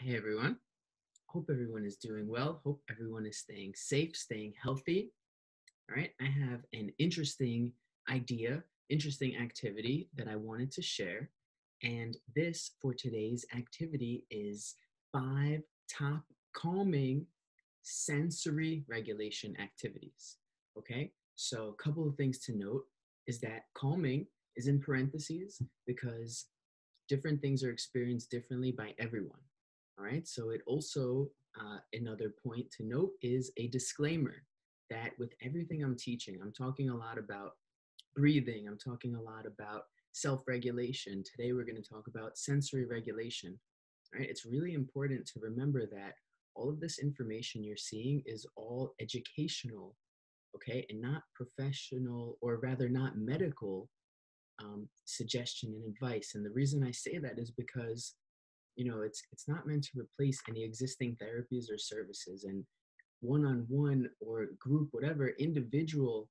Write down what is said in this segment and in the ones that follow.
Hey everyone. Hope everyone is doing well. Hope everyone is staying safe, staying healthy. All right. I have an interesting idea, interesting activity that I wanted to share. And this for today's activity is 5 top calming sensory regulation activities. Okay. So, a couple of things to note is that calming is in parentheses because different things are experienced differently by everyone. All right. So it also, another point to note is a disclaimer that with everything I'm teaching, I'm talking a lot about breathing, I'm talking a lot about self regulation. Today, we're going to talk about sensory regulation. All right. It's really important to remember that all of this information you're seeing is all educational, okay, and not professional, or rather, not medical suggestion and advice. And the reason I say that is because it's not meant to replace any existing therapies or services. And one-on-one or group, whatever, individualized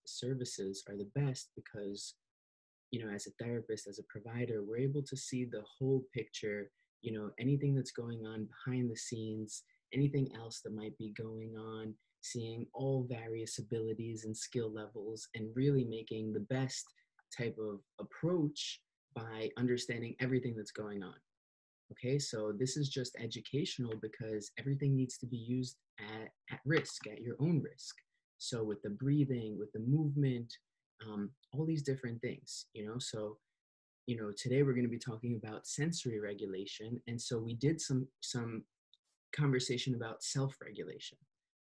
services are the best because as a therapist, as a provider, we're able to see the whole picture, anything that's going on behind the scenes, anything else that might be going on, seeing all various abilities and skill levels, and really making the best type of approach by understanding everything that's going on. Okay, so this is just educational because everything needs to be used at risk, at your own risk. So with the breathing, with the movement, all these different things, so today we're going to be talking about sensory regulation. And so we did some conversation about self-regulation.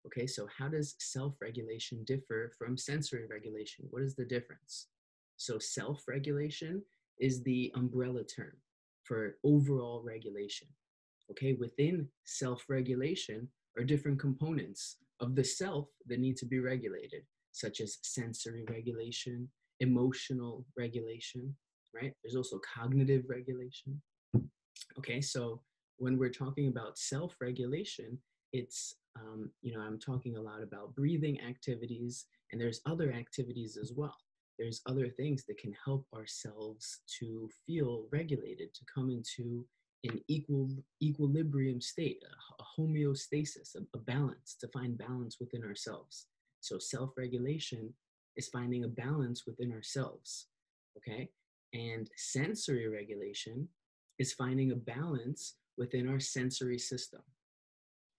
Okay, so how does self-regulation differ from sensory regulation? What is the difference? So self-regulation is the umbrella term for overall regulation. Okay, within self-regulation are different components of the self that need to be regulated, such as sensory regulation, emotional regulation, right? There's also cognitive regulation. Okay, so when we're talking about self-regulation, it's, I'm talking a lot about breathing activities, and there's other activities as well. There's other things that can help ourselves to feel regulated, to come into an equilibrium state, a homeostasis, a balance, to find balance within ourselves. So self-regulation is finding a balance within ourselves, okay? And sensory regulation is finding a balance within our sensory system,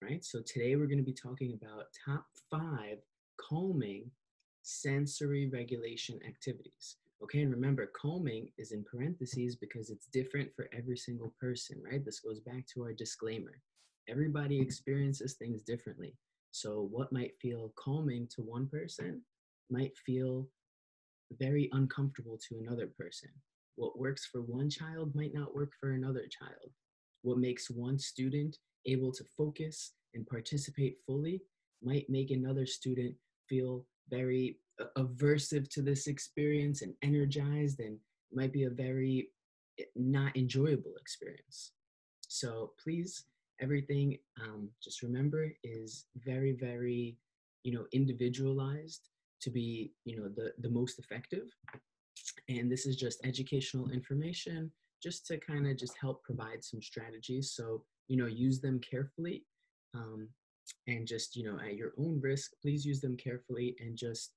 right? So today we're going to be talking about top 5 calming sensory regulation activities. Okay, and remember, calming is in parentheses because it's different for every single person, right? This goes back to our disclaimer. Everybody experiences things differently. So what might feel calming to one person might feel very uncomfortable to another person. What works for one child might not work for another child. What makes one student able to focus and participate fully might make another student feel very aversive to this experience and energized, and might be a very not enjoyable experience. So please, everything, just remember, is very, very, individualized to be, the most effective. And this is just educational information just to kind of just help provide some strategies. So, use them carefully. And just, at your own risk, please use them carefully, and just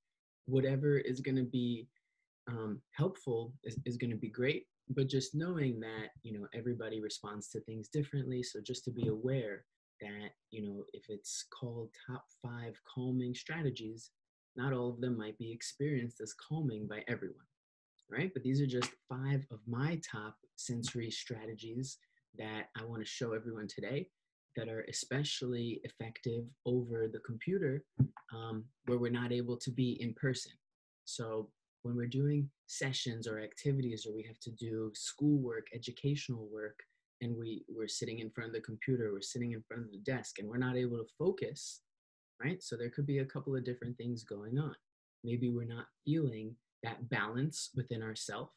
whatever is going to be helpful is going to be great. But just knowing that, everybody responds to things differently. So just to be aware that, if it's called top 5 calming strategies, not all of them might be experienced as calming by everyone, right? But these are just 5 of my top sensory strategies that I want to show everyone today that are especially effective over the computer, where we're not able to be in person. So when we're doing sessions or activities, or we have to do schoolwork, educational work, and we're sitting in front of the computer, we're sitting in front of the desk, and we're not able to focus, right? So there could be a couple of different things going on. Maybe we're not feeling that balance within ourselves,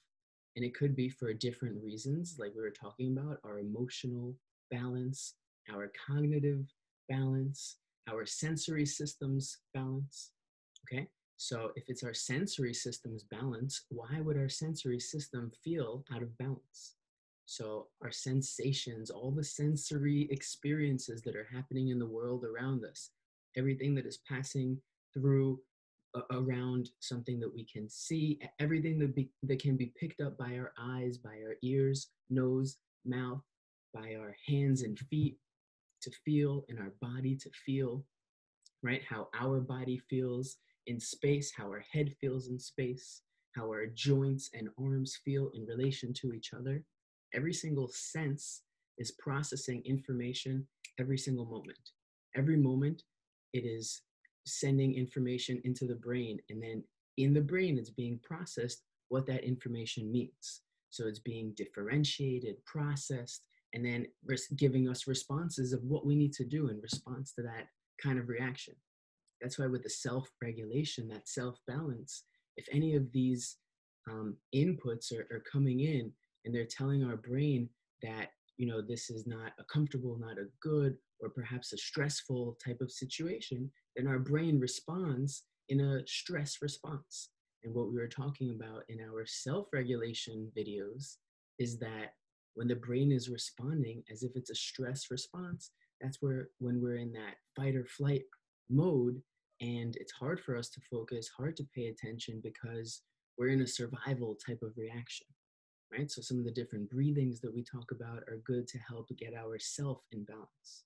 and it could be for different reasons, like we were talking about, our emotional balance, our cognitive balance, our sensory systems balance, okay? So if it's our sensory systems balance, why would our sensory system feel out of balance? So our sensations, all the sensory experiences that are happening in the world around us, everything that is passing through around something that we can see, everything that can be picked up by our eyes, by our ears, nose, mouth, by our hands and feet to feel, and our body to feel, right? How our body feels in space, how our head feels in space, how our joints and arms feel in relation to each other. Every single sense is processing information every single moment. Every moment, it is sending information into the brain, and then in the brain, it's being processed what that information means. So it's being differentiated, processed, and then giving us responses of what we need to do in response to that kind of reaction. That's why with the self-regulation, that self-balance, if any of these inputs are coming in and they're telling our brain that, this is not a comfortable, not a good, or perhaps a stressful type of situation, then our brain responds in a stress response. And what we were talking about in our self-regulation videos is that when the brain is responding as if it's a stress response, that's where when we're in that fight or flight mode, and it's hard for us to focus, hard to pay attention because we're in a survival type of reaction, right? So some of the different breathings that we talk about are good to help get ourself in balance,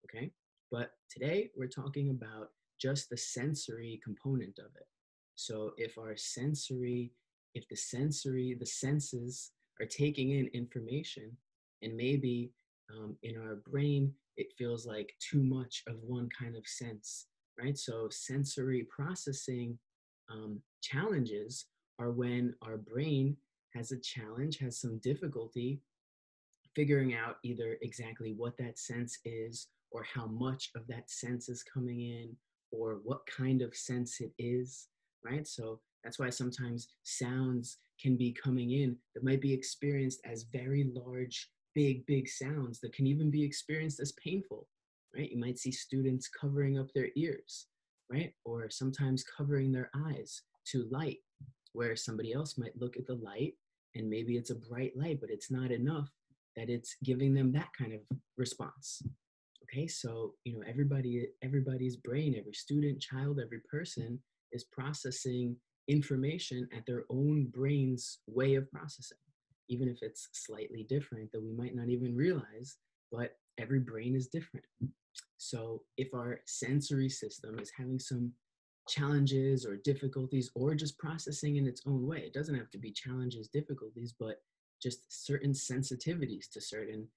okay? But today we're talking about just the sensory component of it. So if the senses are taking in information, and maybe in our brain, it feels like too much of one kind of sense, right? So sensory processing challenges are when our brain has a challenge, has some difficulty figuring out either exactly what that sense is, or how much of that sense is coming in, or what kind of sense it is, right? So that's why sometimes sounds can be coming in that might be experienced as very large, big sounds that can even be experienced as painful, right? You might see students covering up their ears, right? Or sometimes covering their eyes to light, where somebody else might look at the light and maybe it's a bright light, but it's not enough that it's giving them that kind of response. Okay, so everybody's brain, every student, child, every person is processing information at their own brain's way of processing, even if it's slightly different that we might not even realize, but every brain is different. So if our sensory system is having some challenges or difficulties, or just processing in its own way, it doesn't have to be challenges, difficulties, but just certain sensitivities to certain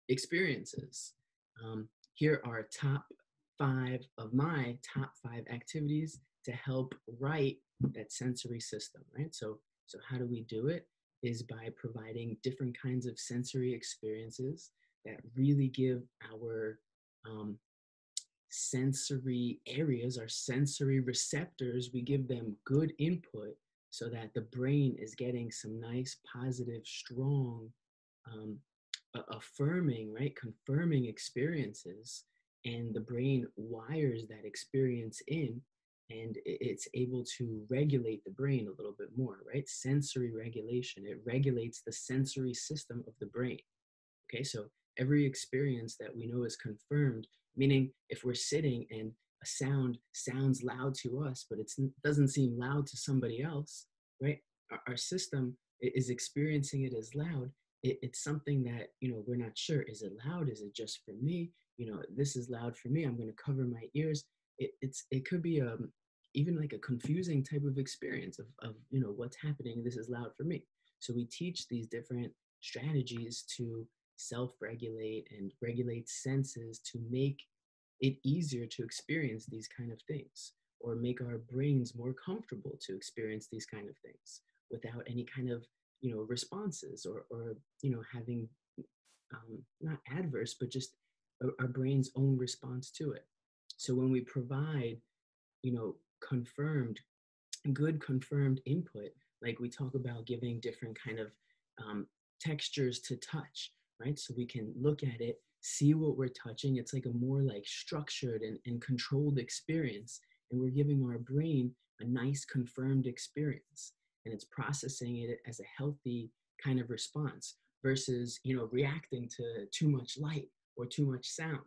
experiences. Here are my top five activities to help right that sensory system, right? So how do we do it? Is by providing different kinds of sensory experiences that really give our sensory areas, our sensory receptors, we give them good input so that the brain is getting some nice, positive, strong, um, affirming, right, confirming experiences. And the brain wires that experience in, and it's able to regulate the brain a little bit more, right? Sensory regulation. It regulates the sensory system of the brain. Okay, so every experience that we know is confirmed, meaning if we're sitting and a sound sounds loud to us, but it doesn't seem loud to somebody else, right? Our system is experiencing it as loud. It's something that, we're not sure. Is it loud? Is it just for me? This is loud for me. I'm going to cover my ears. It could be even like a confusing type of experience of what's happening. This is loud for me. So we teach these different strategies to self-regulate and regulate senses to make it easier to experience these kind of things, or make our brains more comfortable to experience these kind of things without any kind of responses, or having not adverse, but just our brain's own response to it. So when we provide confirmed good confirmed input, like we talk about giving different kind of textures to touch, right? So we can look at it, see what we're touching. It's like a more like structured and controlled experience. And we're giving our brain a nice confirmed experience. And it's processing it as a healthy kind of response versus, reacting to too much light or too much sound.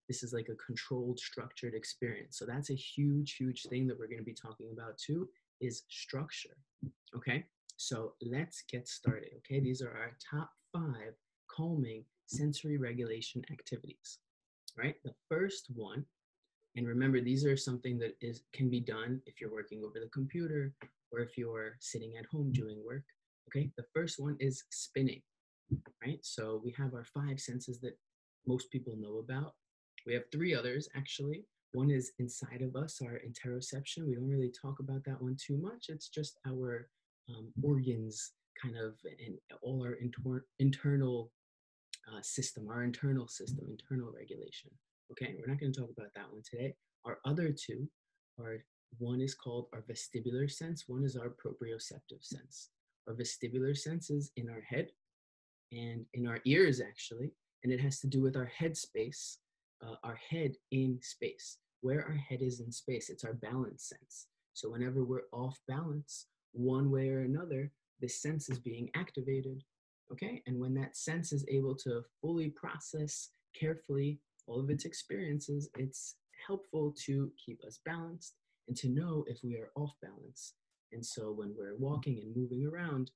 This is like a controlled, structured experience. So that's a huge, huge thing that we're going to be talking about too, is structure. Okay, so let's get started. Okay, these are our top 5 calming sensory regulation activities. Right, the first one, and remember, these are something that can be done if you're working over the computer or if you're sitting at home doing work. Okay, the first one is spinning. Right, so we have our 5 senses that most people know about. We have 3 others actually. One is inside of us, our interoception. We don't really talk about that one too much. It's just our organs, kind of, and all our internal system, our internal system, internal regulation. Okay, we're not going to talk about that one today. Our other 2 are, one is called our vestibular sense, one is our proprioceptive sense. Our vestibular sense is in our head and in our ears, actually, and it has to do with our head space, our head in space, where our head is in space. It's our balance sense. So whenever we're off balance, one way or another, this sense is being activated. Okay, and when that sense is able to fully process carefully all of its experiences, it's helpful to keep us balanced and to know if we are off balance. And so when we're walking and moving around,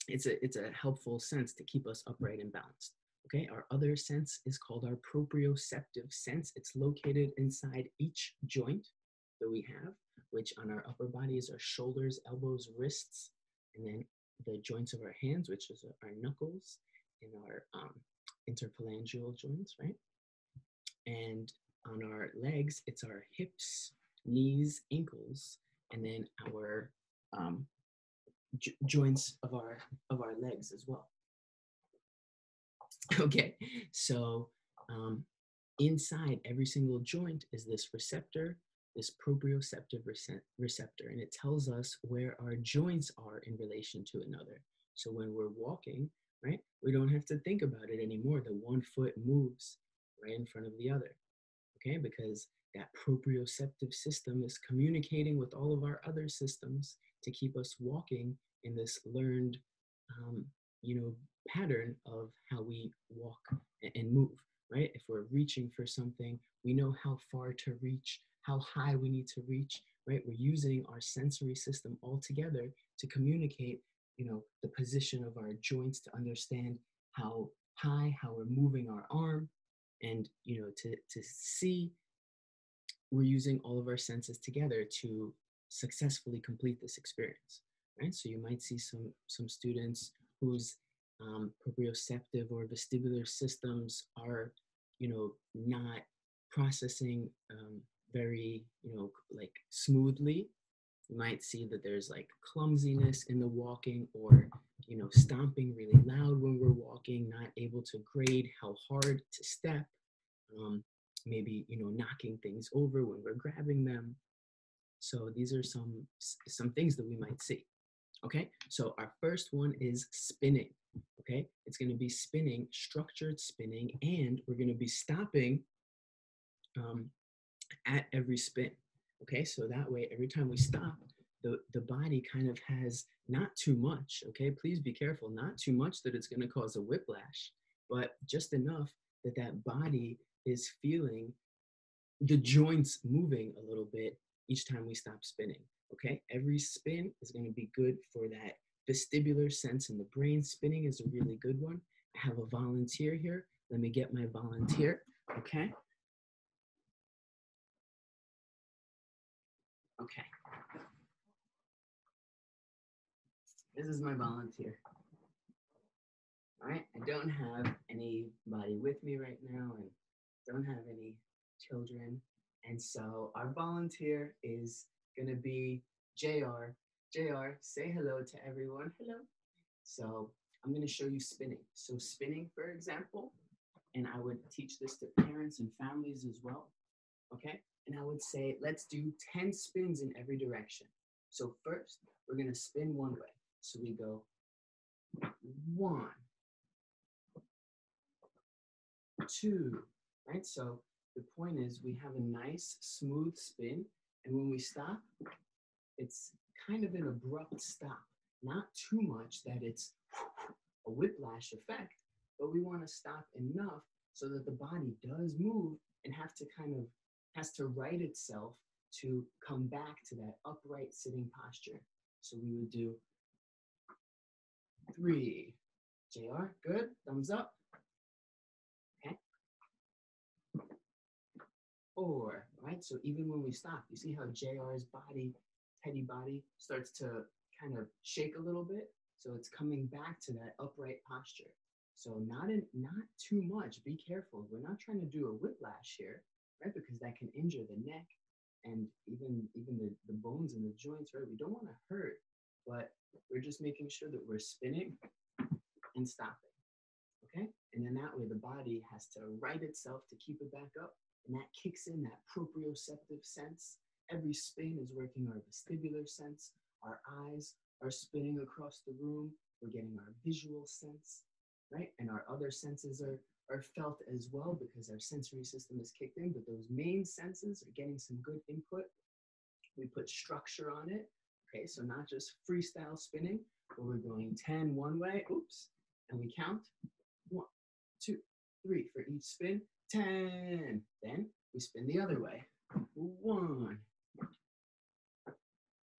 it's a helpful sense to keep us upright and balanced. Okay, our other sense is called our proprioceptive sense. It's located inside each joint that we have, which on our upper body is our shoulders, elbows, wrists, and then the joints of our hands, which is our knuckles, and our interphalangeal joints, right? And on our legs, it's our hips, knees, ankles, and then our joints of our legs as well. Okay, so inside every single joint is this receptor, this proprioceptive receptor, and it tells us where our joints are in relation to another. So when we're walking, right, we don't have to think about it anymore. The one foot moves right in front of the other, okay, because that proprioceptive system is communicating with all of our other systems to keep us walking in this learned, pattern of how we walk and move, right? If we're reaching for something, we know how far to reach, how high we need to reach, right? We're using our sensory system all together to communicate, the position of our joints, to understand how high, how we're moving our arm, and, to see. We're using all of our senses together to successfully complete this experience, right? So you might see some students whose proprioceptive or vestibular systems are, not processing very, like smoothly. You might see that there's like clumsiness in the walking, or, stomping really loud when we're walking, not able to grade how hard to step, maybe, knocking things over when we're grabbing them. So these are some things that we might see. Okay, so our first one is spinning. Okay, it's going to be spinning, structured spinning, and we're going to be stopping at every spin. Okay, so that way, every time we stop, the body kind of has not too much. Okay, please be careful, not too much that it's going to cause a whiplash, but just enough that that body is feeling the joints moving a little bit each time we stop spinning. Okay, every spin is going to be good for that vestibular sense in the brain. Spinning is a really good one. I have a volunteer here. Let me get my volunteer. Okay. Okay. This is my volunteer. All right. I don't have anybody with me right now, and don't have any children. And so our volunteer is going to be JR. JR, say hello to everyone. Hello. So I'm going to show you spinning. So spinning, for example, and I would teach this to parents and families as well. Okay. And I would say, let's do 10 spins in every direction. So first, we're going to spin one way. So we go 1, 2, right? So the point is we have a nice smooth spin, and when we stop, it's kind of an abrupt stop. not too much that it's a whiplash effect, but we want to stop enough so that the body does move and has to right itself to come back to that upright sitting posture. So we would do 3. JR, good, thumbs up. Okay. 4, right? So even when we stop, you see how JR's body, teddy body, starts to kind of shake a little bit? So it's coming back to that upright posture. So not too much. Be careful. We're not trying to do a whiplash here, right? Because that can injure the neck and even the bones and the joints, right? We don't want to hurt, but we're just making sure that we're spinning and stopping, okay? And then that way the body has to right itself to keep it back up, and that kicks in that proprioceptive sense. Every spin is working our vestibular sense. Our eyes are spinning across the room. We're getting our visual sense, right? And our other senses are felt as well because our sensory system is kicked in, but those main senses are getting some good input. We put structure on it, okay? So not just freestyle spinning, but we're going 10 one way, oops, and we count 1, 2, 3 for each spin, 10. Then we spin the other way. 1,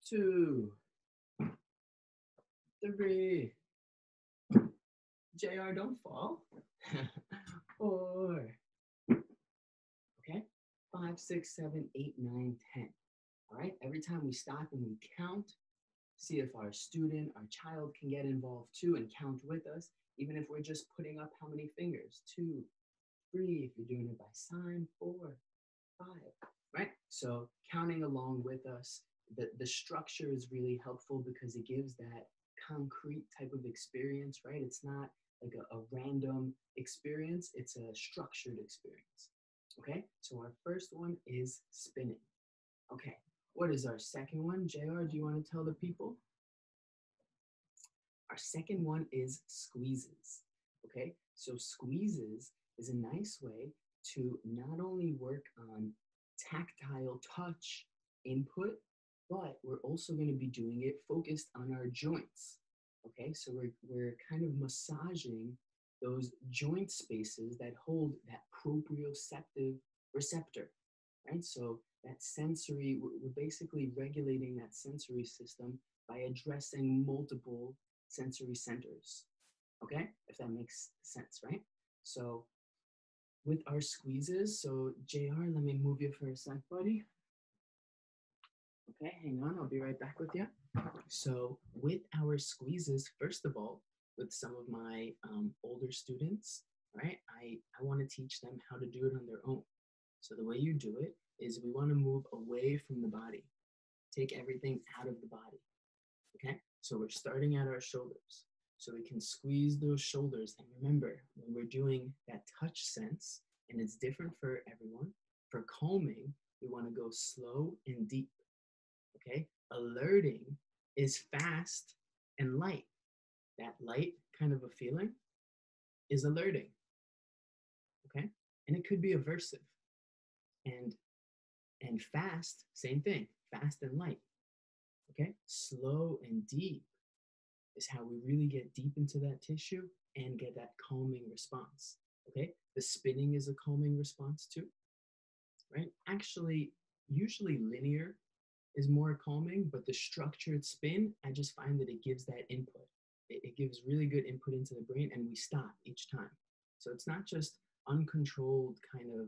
2, 3. JR, don't fall. 4. Okay. 5, 6, 7, 8, 9, 10. All right. Every time we stop and we count, see if our student, our child can get involved too and count with us, even if we're just putting up how many fingers? 2, 3, if you're doing it by sign, 4, 5, right? So counting along with us, the structure is really helpful because it gives that concrete type of experience, right? It's not like a random experience, it's a structured experience, okay? So our first one is spinning. Okay, what is our second one? JR, do you want to tell the people? Our second one is squeezes, okay? So squeezes is a nice way to not only work on tactile touch input, but we're also going to be doing it focused on our joints, okay? So we're kind of massaging those joint spaces that hold that proprioceptive receptor, right? So that sensory, we're basically regulating that sensory system by addressing multiple sensory centers, okay? If that makes sense, right? So with our squeezes, so JR, let me move you for a sec, buddy. Okay, hang on, I'll be right back with you. So with our squeezes, first of all, with some of my older students, right, I want to teach them how to do it on their own. So the way you do it is we want to move away from the body, take everything out of the body, okay? So we're starting at our shoulders. So we can squeeze those shoulders. And remember, when we're doing that touch sense, and it's different for everyone, for calming, we want to go slow and deep, okay? Alerting is fast and light. That light kind of a feeling is alerting, okay? And it could be aversive. And fast, same thing, fast and light, okay? Slow and deep is how we really get deep into that tissue and get that calming response, okay? The spinning is a calming response too, right? Actually, usually linear is more calming, but the structured spin, I just find that it gives that input. It gives really good input into the brain, and we stop each time. So it's not just uncontrolled kind of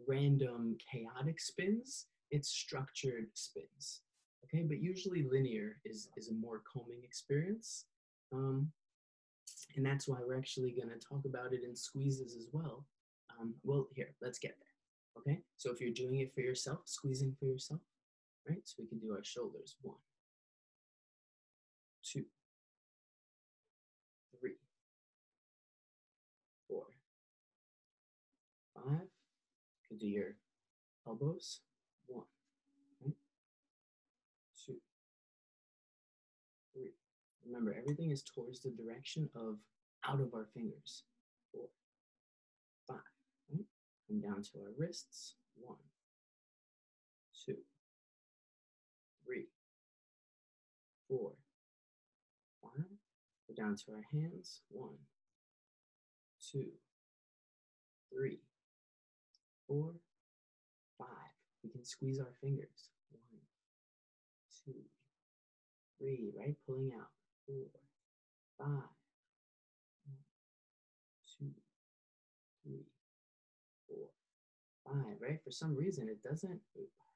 random chaotic spins, it's structured spins, okay? But usually linear is a more calming experience. And that's why we're actually gonna talk about it in squeezes as well. Well, here, let's get there, okay? So if you're doing it for yourself, squeezing for yourself, right? So we can do our shoulders, 1, 2, 3, 4, 5. You can do your elbows, 1, right? 2, 3. Remember, everything is towards the direction of out of our fingers. 4, 5, right? Come down to our wrists, 1, 2, 3, 4, Go down to our hands. 1, 2, 3, 4, 5. We can squeeze our fingers. 1, 2, 3, right? Pulling out. 4, 5. 1, 2, 3, 4, 5, right? For some reason, it doesn't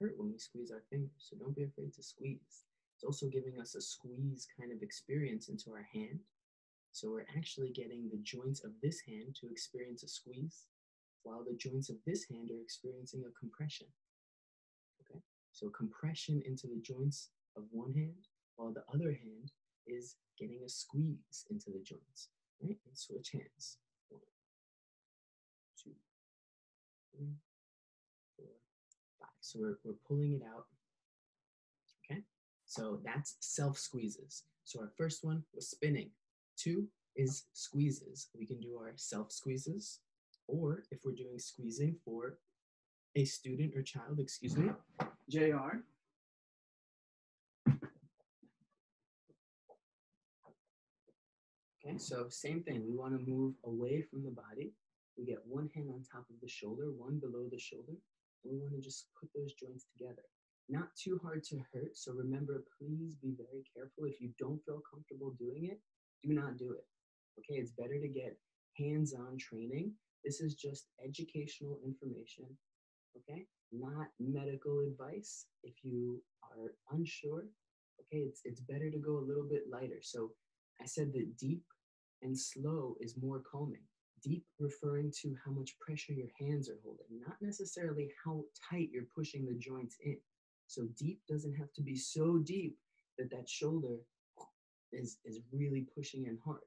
hurt when we squeeze our fingers, so don't be afraid to squeeze. It's also giving us a squeeze kind of experience into our hand. So we're actually getting the joints of this hand to experience a squeeze, while the joints of this hand are experiencing a compression. Okay, so compression into the joints of one hand, while the other hand is getting a squeeze into the joints, right? And switch hands. 1, 2, 3, 4, 5. So we're pulling it out. Okay, so that's self squeezes. So our first one was spinning. 2 is squeezes. We can do our self squeezes, or if we're doing squeezing for a student or child, excuse me, JR. Okay, so same thing. We want to move away from the body. We get one hand on top of the shoulder, one below the shoulder, and we want to just put those joints together. Not too hard to hurt, so remember, please be very careful. If you don't feel comfortable doing it, do not do it. Okay, it's better to get hands-on training. This is just educational information, okay? Not medical advice. If you are unsure, okay, it's better to go a little bit lighter. So I said that deep and slow is more calming. Deep referring to how much pressure your hands are holding, not necessarily how tight you're pushing the joints in. So deep doesn't have to be so deep that that shoulder is really pushing in hard.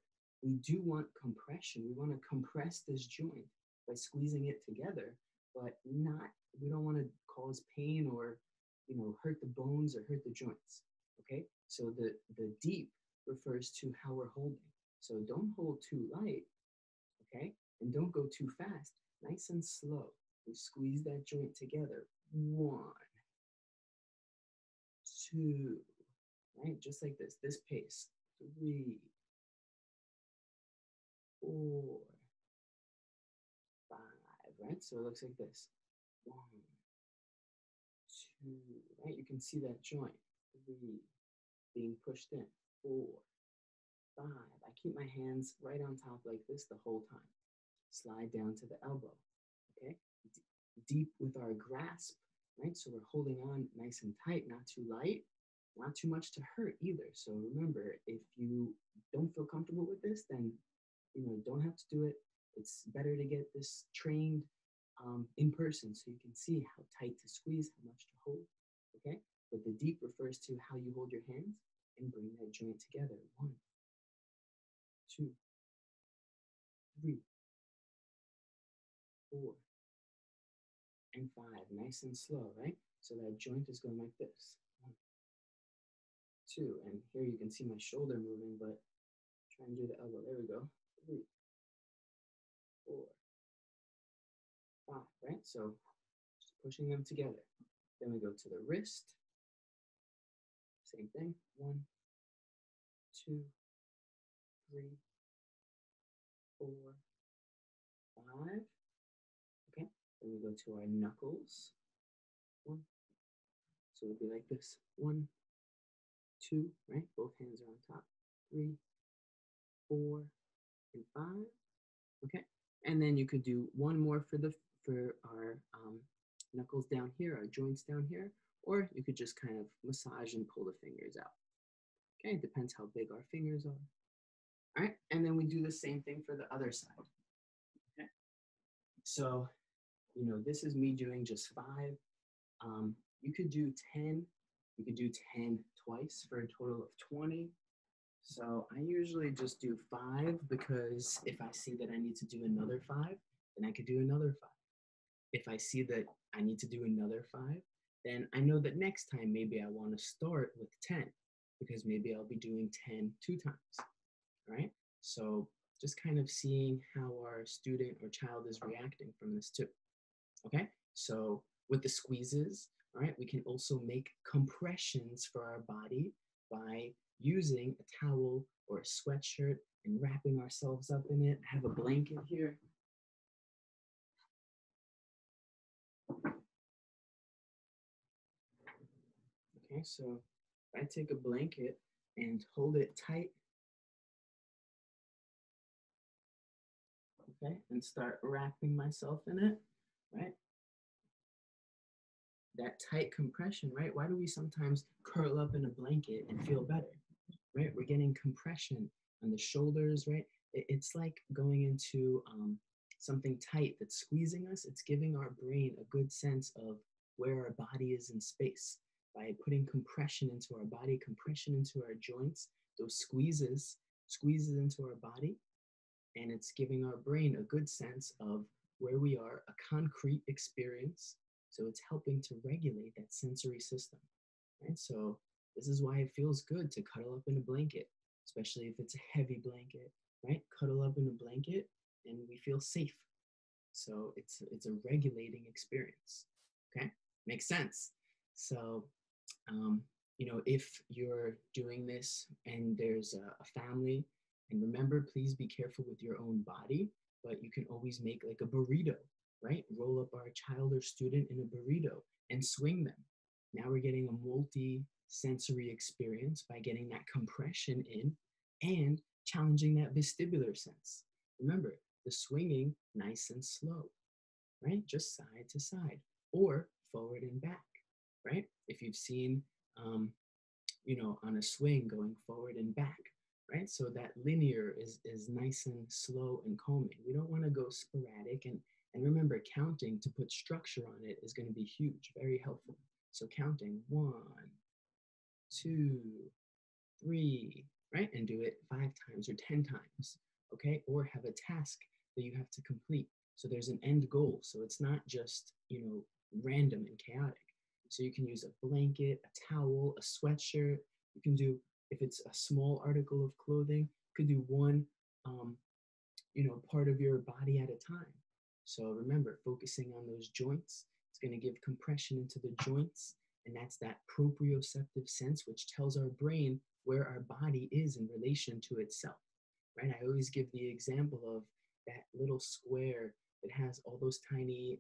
We do want compression. We want to compress this joint by squeezing it together, but we don't want to cause pain or, hurt the bones or hurt the joints, okay? So the deep refers to how we're holding. So don't hold too light, okay? And don't go too fast. Nice and slow. We squeeze that joint together. 1, 2, right? Just like this pace. 3, 4, 5, right? So it looks like this. 1, 2, right? You can see that joint. 3, being pushed in. 4, 5. I keep my hands right on top like this the whole time. Slide down to the elbow, okay? Deep with our grasp, right? So we're holding on nice and tight, not too light, not too much to hurt either. So remember, if you don't feel comfortable with this, then, don't have to do it. It's better to get this trained in person so you can see how tight to squeeze, how much to hold, okay? But the deep refers to how you hold your hands and bring that joint together. 1, 2, 3, 4, and 5. Nice and slow, right? So that joint is going like this. 1, 2, and here you can see my shoulder moving, but try and do the elbow. There we go. 3, 4, 5, right? So just pushing them together. Then we go to the wrist. Same thing. 1, 2, 3, 4, 5. Okay. Then we go to our knuckles. 1. So it'll be like this. 1, 2, right? Both hands are on top. 3, 4, and 5. Okay. And then you could do one more for our knuckles down here, our joints down here, or you could just kind of massage and pull the fingers out. Okay, it depends how big our fingers are. All right, and then we do the same thing for the other side. Okay, so, this is me doing just 5. You could do 10. You could do 10 twice for a total of 20. So I usually just do 5 because if I see that I need to do another 5, then I could do another 5. If I see that I need to do another 5, then I know that next time maybe I want to start with 10 because maybe I'll be doing 10 2 times, right? So just kind of seeing how our student or child is reacting from this too, okay? So with the squeezes, all right, we can also make compressions for our body by using a towel or a sweatshirt and wrapping ourselves up in it. I have a blanket here. Okay, so I take a blanket and hold it tight, okay, and start wrapping myself in it, right? That tight compression, right? Why do we sometimes curl up in a blanket and feel better, right? We're getting compression on the shoulders, right? It's like going into something tight that's squeezing us. It's giving our brain a good sense of where our body is in space by putting compression into our body, compression into our joints, those squeezes into our body, and it's giving our brain a good sense of where we are, a concrete experience. So it's helping to regulate that sensory system, right? So this is why it feels good to cuddle up in a blanket, especially if it's a heavy blanket, right? Cuddle up in a blanket and we feel safe. So it's a regulating experience, okay? Makes sense. So, if you're doing this and there's a family, and remember, please be careful with your own body, but you can always make like a burrito, right? Roll up our child or student in a burrito and swing them. Now we're getting a multi-sensory experience by getting that compression in and challenging that vestibular sense. Remember, the swinging nice and slow, right? Just side to side or forward and back, right? If you've seen, on a swing going forward and back, right? So that linear is nice and slow and calming. We don't want to go sporadic. And remember, counting to put structure on it is going to be huge, very helpful. So counting 1, 2, 3, right? And do it 5 times or 10 times, okay? Or have a task that you have to complete. So there's an end goal. So it's not just, random and chaotic. So you can use a blanket, a towel, a sweatshirt. You can do, if it's a small article of clothing, you could do one, part of your body at a time. So remember, focusing on those joints, it's going to give compression into the joints. And that's that proprioceptive sense, which tells our brain where our body is in relation to itself, right? I always give the example of that little square that has all those tiny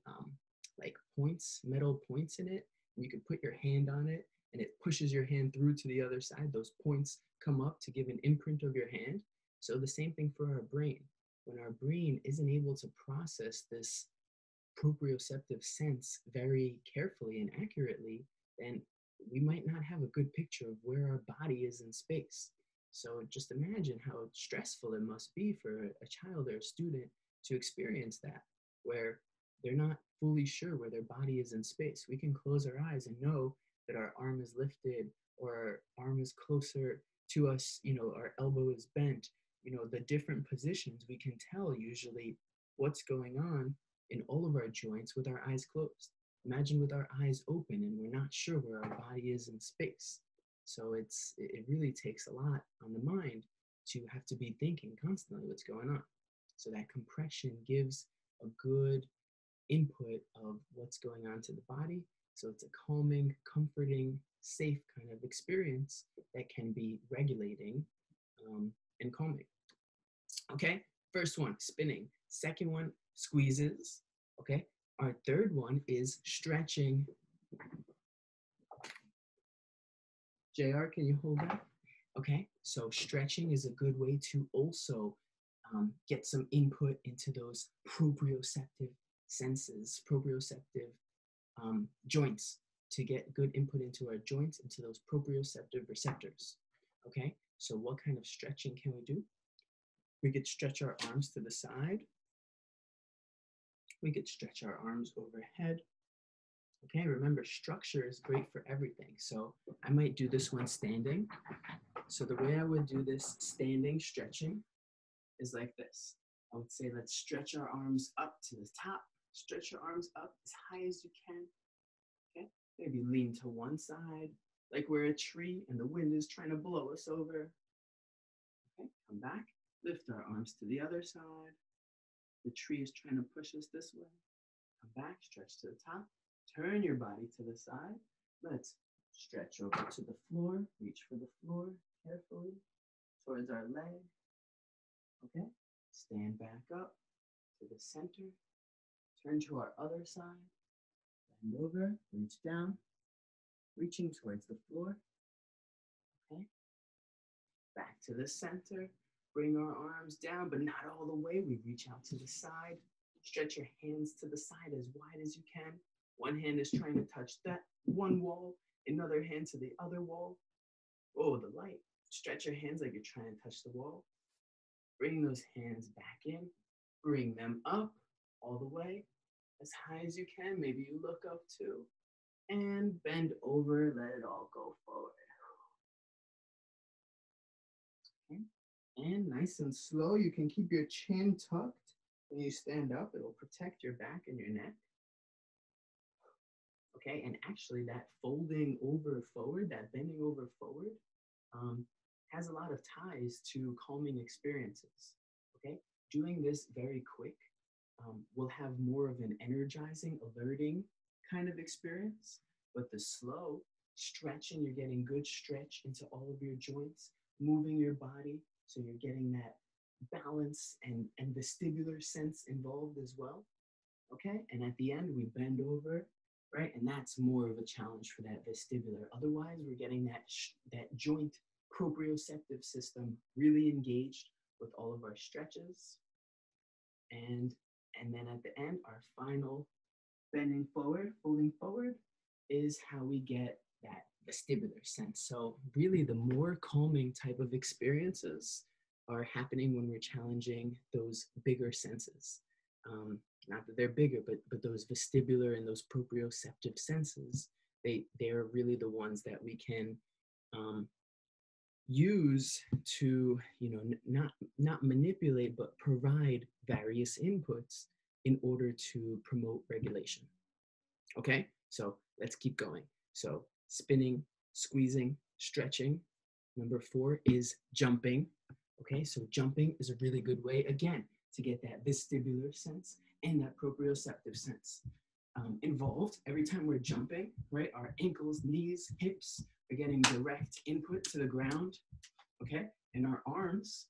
like points, metal points in it. And you can put your hand on it and it pushes your hand through to the other side. Those points come up to give an imprint of your hand. So the same thing for our brain. When our brain isn't able to process this proprioceptive sense very carefully and accurately, then we might not have a good picture of where our body is in space. So just imagine how stressful it must be for a child or a student to experience that, where they're not fully sure where their body is in space. We can close our eyes and know that our arm is lifted or our arm is closer to us, our elbow is bent, the different positions, we can tell usually what's going on in all of our joints with our eyes closed. Imagine with our eyes open and we're not sure where our body is in space. So it really takes a lot on the mind to have to be thinking constantly what's going on. So that compression gives a good input of what's going on to the body. So it's a calming, comforting, safe kind of experience that can be regulating and calming. Okay, first one, spinning. Second one, squeezes. Okay, our third one is stretching. JR, can you hold that? Okay, so stretching is a good way to also get some input into those proprioceptive senses, proprioceptive joints, to get good input into our joints, into those proprioceptive receptors. Okay, so what kind of stretching can we do? We could stretch our arms to the side. We could stretch our arms overhead. Okay, remember, structure is great for everything. So I might do this one standing. So the way I would do this standing stretching is like this. I would say, let's stretch our arms up to the top. Stretch your arms up as high as you can. Okay, maybe lean to one side, like we're a tree and the wind is trying to blow us over. Okay, come back, lift our arms to the other side. The tree is trying to push us this way. Come back, stretch to the top. Turn your body to the side. Let's stretch over to the floor, reach for the floor, carefully towards our leg. Okay, stand back up to the center. Turn to our other side. Bend over, reach down, reaching towards the floor. Okay, back to the center. Bring our arms down, but not all the way. We reach out to the side. Stretch your hands to the side as wide as you can. One hand is trying to touch that one wall, another hand to the other wall. Oh, the light. Stretch your hands like you're trying to touch the wall. Bring those hands back in. Bring them up all the way, as high as you can. Maybe you look up too. And bend over, let it all go forward. Okay. And nice and slow, you can keep your chin tucked. When you stand up, it'll protect your back and your neck. Okay, and actually that folding over forward, that bending over forward, has a lot of ties to calming experiences. Okay, doing this very quick will have more of an energizing, alerting kind of experience, but the slow stretching, you're getting good stretch into all of your joints, moving your body, so you're getting that balance and vestibular sense involved as well. Okay, and at the end we bend over, right? And that's more of a challenge for that vestibular. Otherwise, we're getting that joint proprioceptive system really engaged with all of our stretches. And then at the end, our final bending forward, folding forward, is how we get that vestibular sense. So really the more calming type of experiences are happening when we're challenging those bigger senses. Not that they're bigger, but those vestibular and those proprioceptive senses, they're really the ones that we can use to, not manipulate, but provide various inputs in order to promote regulation. Okay, so let's keep going. So spinning, squeezing, stretching. Number 4 is jumping. Okay, so jumping is a really good way, again, to get that vestibular sense and that proprioceptive sense involved. Every time we're jumping, right, our ankles, knees, hips are getting direct input to the ground, okay? And our arms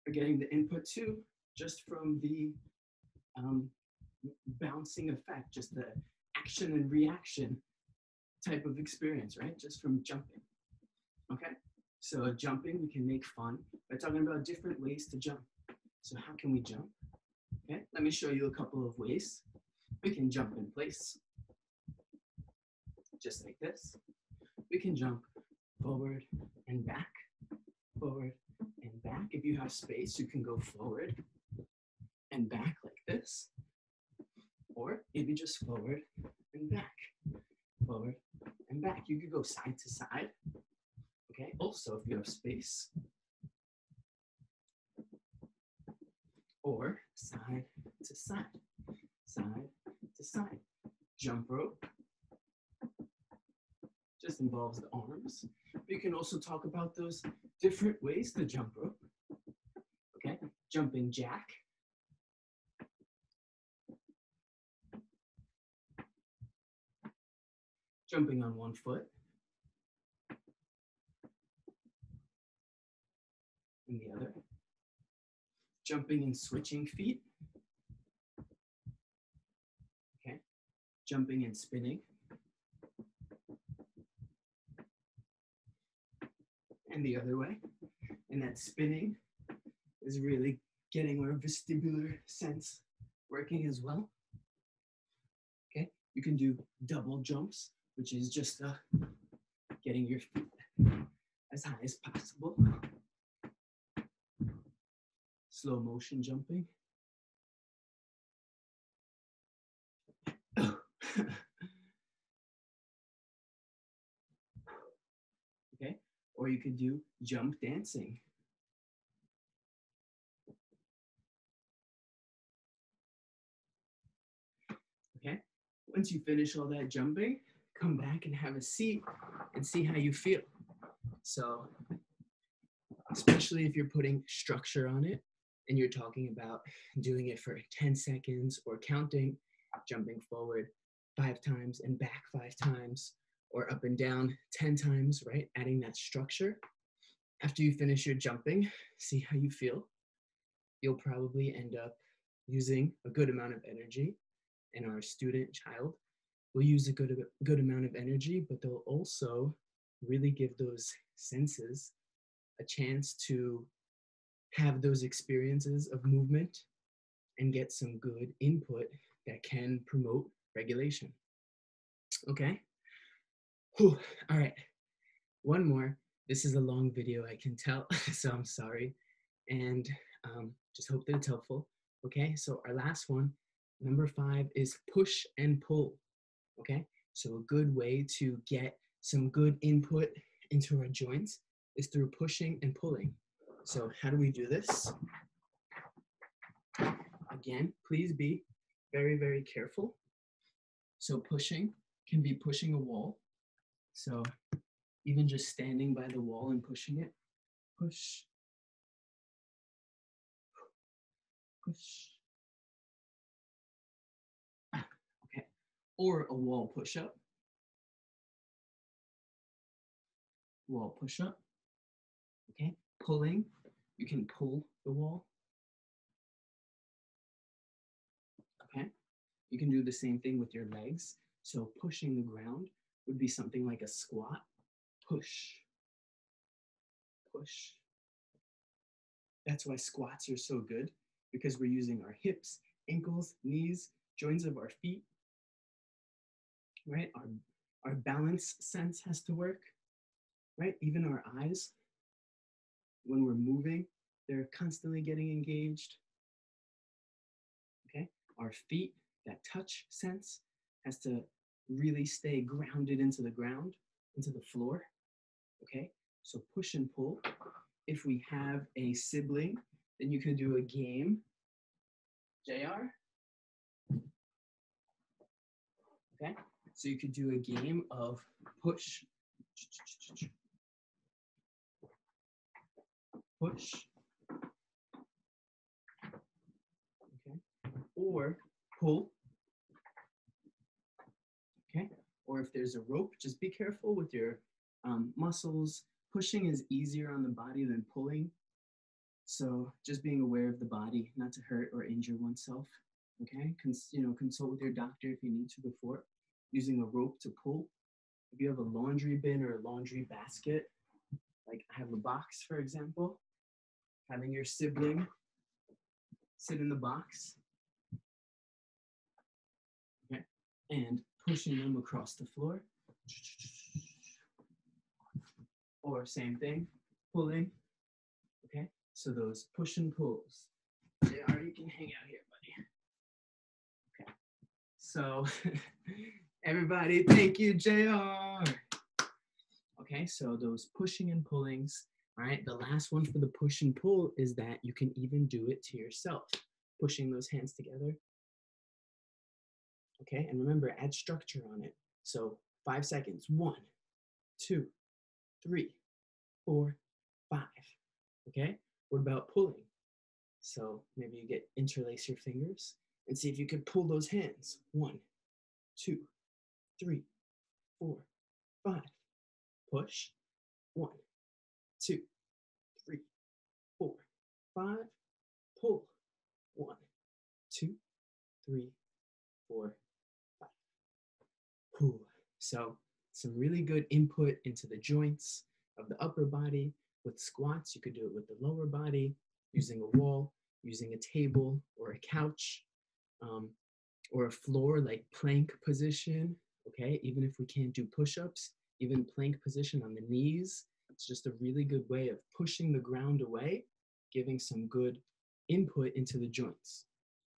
are getting the input too, just from the bouncing effect, just the action and reaction type of experience, right? Just from jumping, okay? So jumping, we can make fun by talking about different ways to jump. So how can we jump? Okay, let me show you a couple of ways. We can jump in place, just like this. We can jump forward and back, forward and back. If you have space, you can go forward and back like this. Or maybe just forward and back, forward and back. You could go side to side. Okay, also if you have space. Or side to side, side to side. Jump rope just involves the arms. You can also talk about those different ways to jump rope. Okay, jumping jack. Jumping on one foot. And the other. Jumping and switching feet. Okay, jumping and spinning. And the other way. And that spinning is really getting our vestibular sense working as well. Okay, you can do double jumps, which is just getting your feet as high as possible. Slow motion jumping. Okay, or you could do jump dancing. Okay, once you finish all that jumping, come back and have a seat and see how you feel. So, especially if you're putting structure on it and you're talking about doing it for 10 seconds or counting, jumping forward 5 times and back 5 times, or up and down 10 times, right? Adding that structure. After you finish your jumping, see how you feel. You'll probably end up using a good amount of energy, and our student child will use a good amount of energy, but they'll also really give those senses a chance to have those experiences of movement and get some good input that can promote regulation. Okay? Whew. All right. One more. This is a long video, I can tell, so I'm sorry. And just hope that it's helpful. Okay, so our last one, number 5, is push and pull. Okay, so a good way to get some good input into our joints is through pushing and pulling. So how do we do this? Again, please be very, very careful. So pushing can be pushing a wall. So even just standing by the wall and pushing it, push, push. Okay, or a wall push-up. Wall push-up. Okay, pulling, you can pull the wall. Okay, you can do the same thing with your legs. So pushing the ground would be something like a squat. Push, push. That's why squats are so good, because we're using our hips, ankles, knees, joints of our feet, right? Our balance sense has to work, right? Even our eyes, when we're moving, they're constantly getting engaged. Okay, our feet, that touch sense has to really stay grounded into the ground, into the floor. Okay, so push and pull. If we have a sibling, then you could do a game. JR? Okay, so you could do a game of push, push, okay, or pull, okay, or if there's a rope, just be careful with your muscles. Pushing is easier on the body than pulling, so just being aware of the body, not to hurt or injure oneself. Okay, consult with your doctor if you need to before using a rope to pull. If you have a laundry bin or a laundry basket, like I have a box, for example, having your sibling sit in the box, okay, and pushing them across the floor. Or same thing, pulling, okay? So those push and pulls. JR, you can hang out here, buddy. Okay, so everybody, thank you, JR. Okay, so those pushing and pullings. All right, the last one for the push and pull is that you can even do it to yourself, pushing those hands together. Okay, and remember, add structure on it. So 5 seconds, 1, 2, 3, 4, 5. Okay, what about pulling? So maybe you interlace your fingers and see if you could pull those hands. 1, 2, 3, 4, 5. Push. 1, 2, 3, 4, 5. Pull. 1, 2, 3, 4, 5. Whew. So some really good input into the joints of the upper body. With squats, you could do it with the lower body, using a wall, using a table or a couch, or a floor like plank position. Okay, even if we can't do push-ups, even plank position on the knees. It's just a really good way of pushing the ground away, giving some good input into the joints.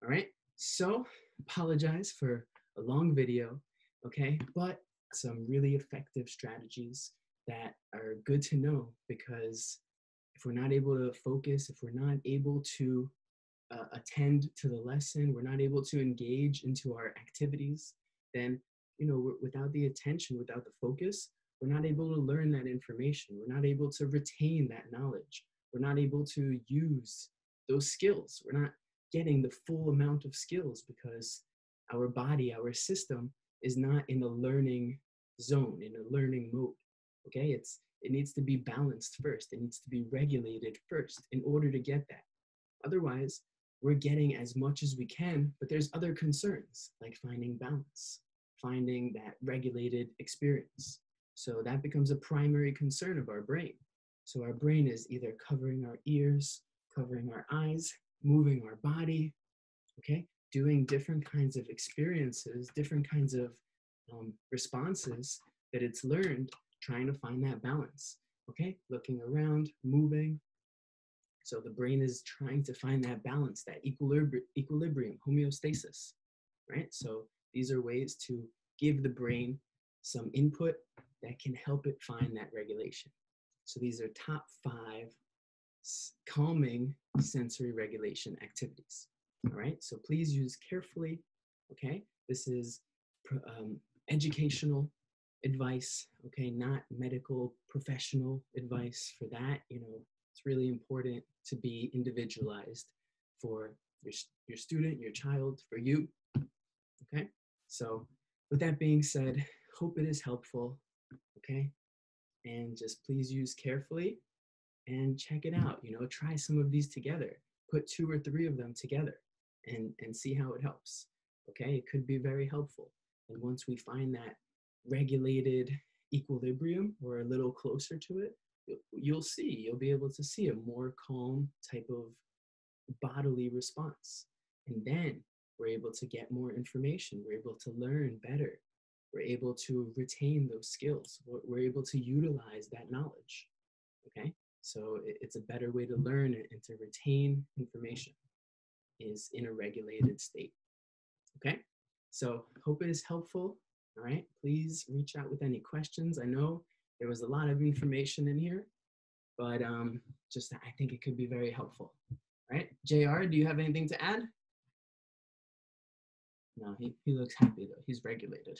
All right, so apologize for a long video, okay, but some really effective strategies that are good to know, because if we're not able to focus, if we're not able to attend to the lesson, we're not able to engage into our activities, then, without the attention, without the focus, we're not able to learn that information. We're not able to retain that knowledge. We're not able to use those skills. We're not getting the full amount of skills because our body, our system is not in a learning zone, in a learning mode. Okay, it needs to be balanced first. It needs to be regulated first in order to get that. Otherwise, we're getting as much as we can, but there's other concerns like finding balance, finding that regulated experience. So that becomes a primary concern of our brain. So our brain is either covering our ears, covering our eyes, moving our body, okay, doing different kinds of experiences, different kinds of responses that it's learned, trying to find that balance, okay, looking around, moving. So the brain is trying to find that balance, that equilibrium, homeostasis, right? So these are ways to give the brain some input that can help it find that regulation. So these are top 5 calming sensory regulation activities. All right, so please use carefully. Okay, this is educational advice, okay, not medical professional advice. For that, it's really important to be individualized for your student, your child, for you. Okay, so with that being said, hope it is helpful. Okay, and just please use carefully and check it out. Try some of these together. Put 2 or 3 of them together and see how it helps. Okay, it could be very helpful. And once we find that regulated equilibrium or a little closer to it, you'll be able to see a more calm type of bodily response. And then we're able to get more information. We're able to learn better. We're able to retain those skills. We're able to utilize that knowledge. Okay, so it's a better way to learn and to retain information is in a regulated state. Okay, so hope it is helpful. All right, please reach out with any questions. I know there was a lot of information in here, but just I think it could be very helpful. All right, JR, do you have anything to add? No, he looks happy though. He's regulated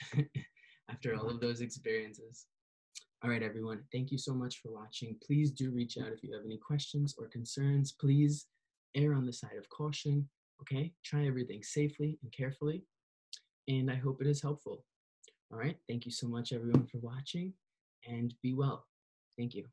after all of those experiences. All right, everyone, thank you so much for watching. Please do reach out if you have any questions or concerns. Please err on the side of caution, okay? Try everything safely and carefully, and I hope it is helpful. All right, thank you so much, everyone, for watching, and be well. Thank you.